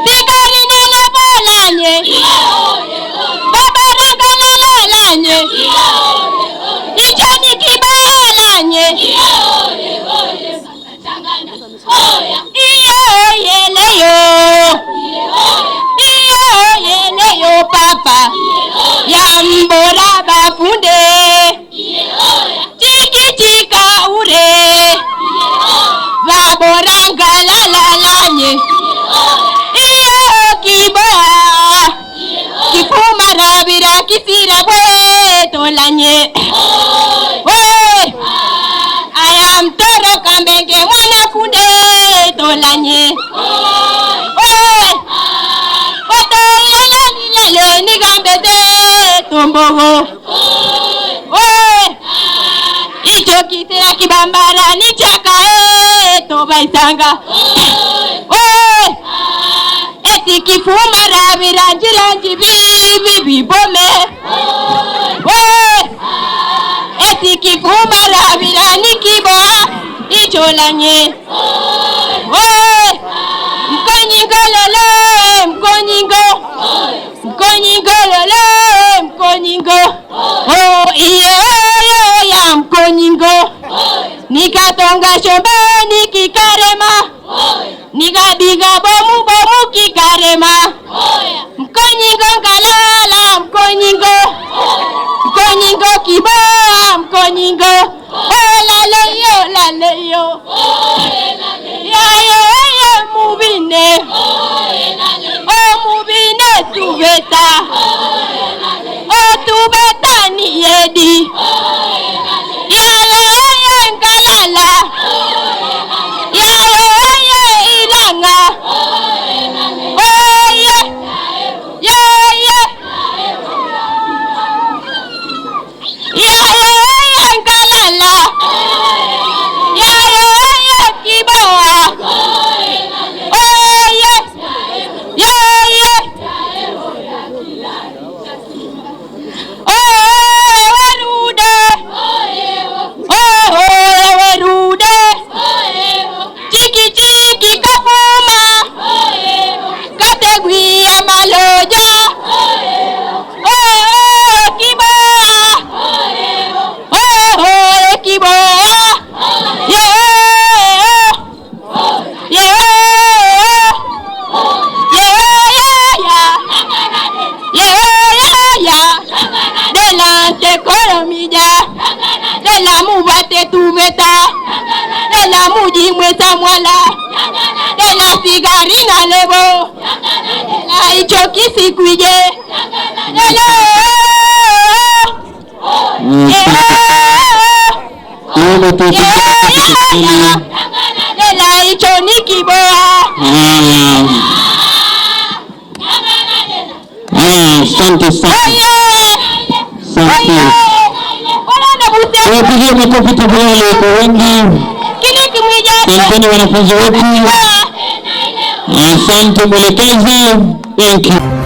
Sigari nene bolanye. Baba ranga nalalanye. Ichoni kibalanye. Iyo yeleyo. Iyo yeleyo papa. Yambora bafunde. Chikichika ure. Baboranga lalalanye. Iyo kiboa. Kifuma rabira kifira bwetolanye. Aya mtoro kambenge mwana funde tolanye. Oto lele nigambete tombogo. Icho kitera kibambara nichaka tobaisanga. Eti kifuma rabira jiranji bibi bome. Eti kifuma rabira nikiboa icholanye. Mkonyingo lele mkonyingo. Mkonyingo lele mkonyingo. Iye ya mkonyingo. Nikatonga shombe nikikarema. Nikabiga bomu kikarema. Mkonyingo ngalala mkonyingo. Mkonyingo kiboa mkonyingo. Laleyo. Ya mubine. Mubine tubeta. Tubeta ni yedi. Ya ngalala. Ya ilanga. Ngalala. Ya kiboa. Warude. Chiki kafuma. Kategwia maloja. Dela mubate tubeta. Dela muji mweta mwala. Dela sigarina lebo. Dela ichoki sikwije. Dela Dela ichoni kiboa. Asante sana. Wapigie makofi tafadhali kwa wengi. Asanteni wanafunzi wetu. Asante mwelekezi. Thank you.